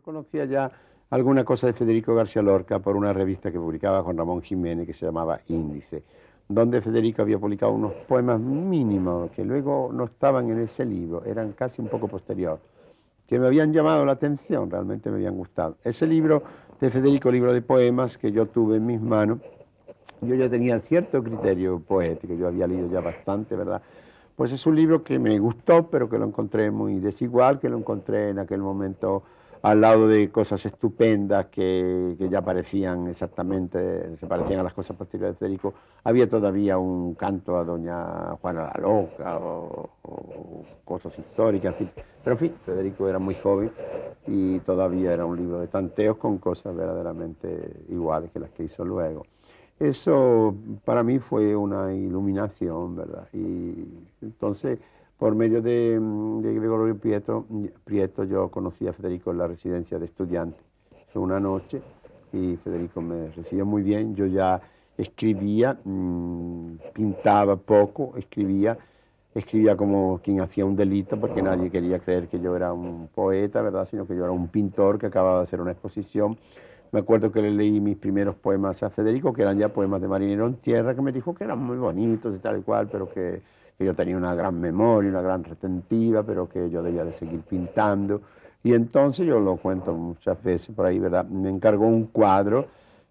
conocía ya alguna cosa de Federico García Lorca por una revista que publicaba Juan Ramón Jiménez que se llamaba Índice, donde Federico había publicado unos poemas mínimos que luego no estaban en ese libro, eran casi un poco posterior, que me habían llamado la atención, realmente me habían gustado. Ese libro de Federico, libro de poemas que yo tuve en mis manos, yo ya tenía cierto criterio poético, yo había leído ya bastante, ¿verdad? Pues es un libro que me gustó, pero que lo encontré muy desigual, que lo encontré en aquel momento al lado de cosas estupendas que ya parecían exactamente, se parecían a las cosas posteriores de Federico. Había todavía un canto a doña Juana la Loca o cosas históricas, en fin. Pero en fin, Federico era muy joven y todavía era un libro de tanteos con cosas verdaderamente iguales que las que hizo luego. Eso para mí fue una iluminación, ¿verdad? Y entonces, por medio de Gregorio Prieto, yo conocí a Federico en la residencia de estudiantes. Fue una noche y Federico me recibió muy bien. Yo ya escribía, pintaba poco, escribía como quien hacía un delito, porque nadie quería creer que yo era un poeta, ¿verdad? Sino que yo era un pintor que acababa de hacer una exposición. Me acuerdo que le leí mis primeros poemas a Federico, que eran ya poemas de marinero en tierra, que me dijo que eran muy bonitos y tal y cual, pero que yo tenía una gran memoria, una gran retentiva, pero que yo debía de seguir pintando. Y entonces yo lo cuento muchas veces por ahí, ¿verdad? Me encargó un cuadro,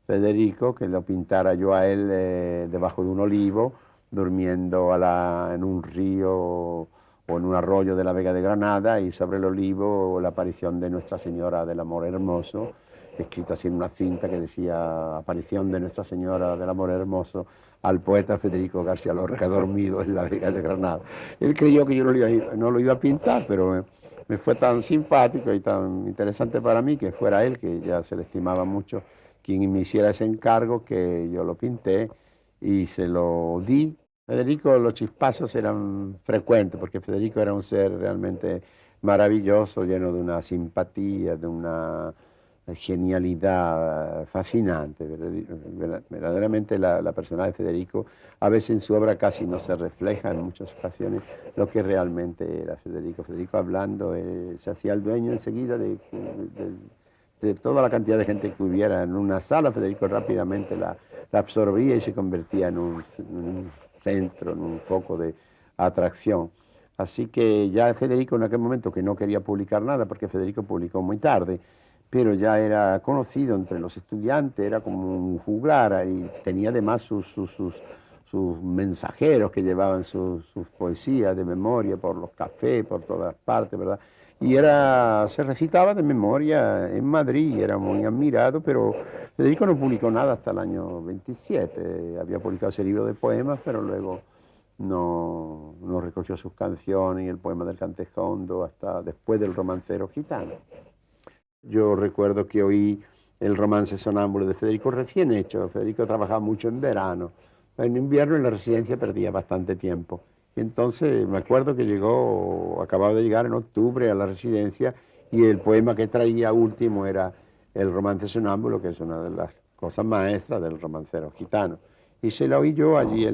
Federico, que lo pintara yo a él debajo de un olivo, durmiendo en un río o en un arroyo de la Vega de Granada, y sobre el olivo la aparición de Nuestra Señora del Amor Hermoso, escrito así en una cinta que decía aparición de Nuestra Señora del Amor Hermoso al poeta Federico García Lorca dormido en la Vega de Granada. Él creyó que yo no lo iba a pintar, pero me fue tan simpático y tan interesante para mí que fuera él, que ya se le estimaba mucho, quien me hiciera ese encargo, que yo lo pinté y se lo di. Federico, los chispazos eran frecuentes porque Federico era un ser realmente maravilloso, lleno de una simpatía, de una genialidad fascinante. Verdaderamente la persona de Federico, a veces en su obra casi no se refleja en muchas ocasiones lo que realmente era Federico. Federico hablando, se hacía el dueño enseguida de toda la cantidad de gente que hubiera en una sala. Federico rápidamente la absorbía y se convertía en un centro, en un foco de atracción. Así que ya Federico en aquel momento, que no quería publicar nada, porque Federico publicó muy tarde, pero ya era conocido entre los estudiantes, era como un juglar y tenía además sus mensajeros que llevaban sus poesías de memoria por los cafés, por todas partes, ¿verdad? Y se recitaba de memoria en Madrid, era muy admirado, pero Federico no publicó nada hasta el año 27. Había publicado ese libro de poemas, pero luego no recogió sus canciones y el poema del Cantejondo hasta después del Romancero Gitano. Yo recuerdo que oí el Romance Sonámbulo de Federico recién hecho. Federico trabajaba mucho en verano. En invierno en la residencia perdía bastante tiempo. Y entonces me acuerdo que acababa de llegar en octubre a la residencia, y el poema que traía último era el Romance Sonámbulo, que es una de las cosas maestras del romancero gitano. Y se la oí yo allí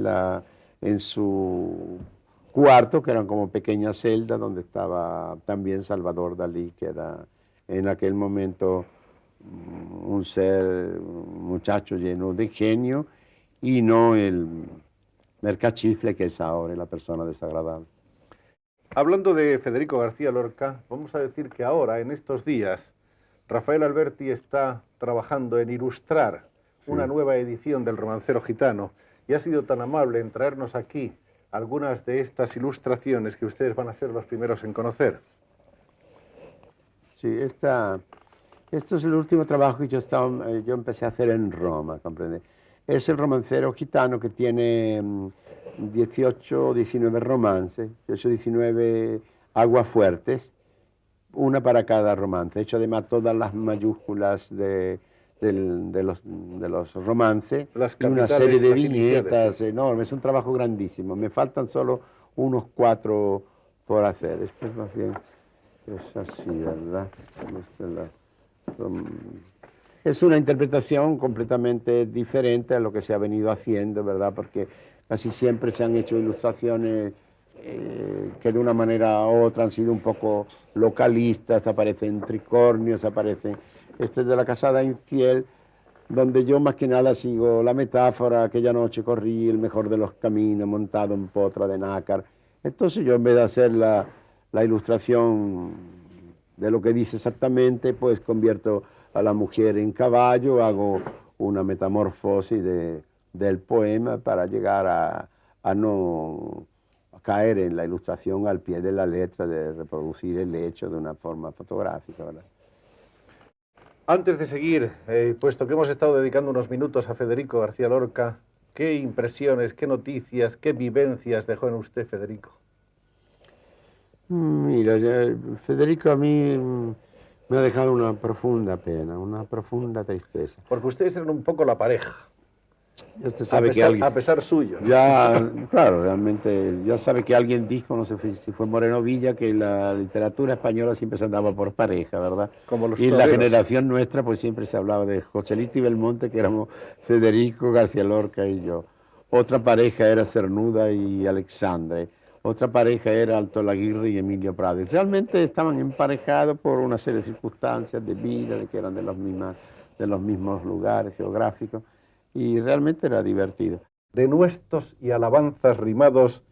en su cuarto, que eran como pequeñas celdas, donde estaba también Salvador Dalí, que era en aquel momento un muchacho lleno de genio, y no el mercachifle que es ahora, la persona desagradable. Hablando de Federico García Lorca, vamos a decir que ahora, en estos días, Rafael Alberti está trabajando en ilustrar una nueva edición del Romancero Gitano, y ha sido tan amable en traernos aquí algunas de estas ilustraciones que ustedes van a ser los primeros en conocer. Sí, esto es el último trabajo que yo empecé a hacer en Roma, ¿comprende? Es el Romancero Gitano, que tiene 18 o 19 romances, 18 o 19 aguafuertes, una para cada romance. He hecho además todas las mayúsculas de los romances y una serie de viñetas enormes. Es un trabajo grandísimo. Me faltan solo unos 4 por hacer. Este es más bien, es así, ¿verdad? Es una interpretación completamente diferente a lo que se ha venido haciendo, ¿verdad? Porque casi siempre se han hecho ilustraciones que de una manera u otra han sido un poco localistas, aparecen tricornios, aparecen... Este es de La casada infiel, donde yo más que nada sigo la metáfora. Aquella noche corrí el mejor de los caminos montado en potra de nácar. Entonces yo, en vez de hacer la ilustración de lo que dice exactamente, pues convierto a la mujer en caballo, hago una metamorfosis del poema para llegar a no caer en la ilustración al pie de la letra, de reproducir el hecho de una forma fotográfica, ¿verdad? Antes de seguir, puesto que hemos estado dedicando unos minutos a Federico García Lorca, ¿qué impresiones, qué noticias, qué vivencias dejó en usted Federico? Mira, Federico a mí me ha dejado una profunda pena, una profunda tristeza. Porque ustedes eran un poco la pareja, Usted sabe que alguien... a pesar suyo, ¿no? Ya, claro, realmente, ya sabe que alguien dijo, no sé si fue Moreno Villa, que la literatura española siempre se andaba por pareja, ¿verdad? Como los Y en la toreros. generación nuestra, pues siempre se hablaba de Joselito y Belmonte, que éramos Federico García Lorca y yo. Otra pareja era Cernuda y Alexandre. Otra pareja era Alto Laguirre y Emilio Prado. Y realmente estaban emparejados por una serie de circunstancias de vida, de que eran de los mismos lugares geográficos. Y realmente era divertido. Denuestos y alabanzas rimados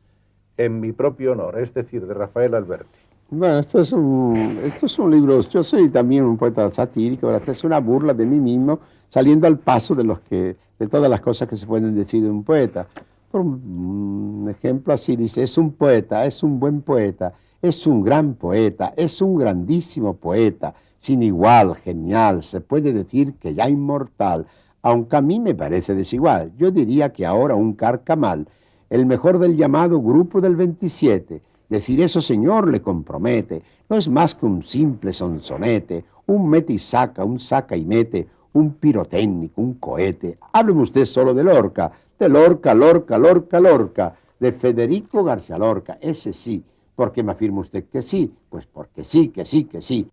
en mi propio honor, es decir, de Rafael Alberti. Bueno, esto es un libro, yo soy también un poeta satírico, ¿verdad? Esto es una burla de mí mismo, saliendo al paso de todas las cosas que se pueden decir de un poeta. Por un ejemplo así dice: es un poeta, es un buen poeta, es un gran poeta, es un grandísimo poeta, sin igual, genial, se puede decir que ya inmortal, aunque a mí me parece desigual. Yo diría que ahora un carcamal, el mejor del llamado Grupo del 27. Decir eso, señor, le compromete. No es más que un simple sonsonete, un mete y saca, un saca y mete, un pirotécnico, un cohete. Hábleme usted solo de Lorca, Lorca, Lorca, de Federico García Lorca. Ese sí. ¿Por qué me afirma usted que sí? Pues porque sí, que sí, que sí.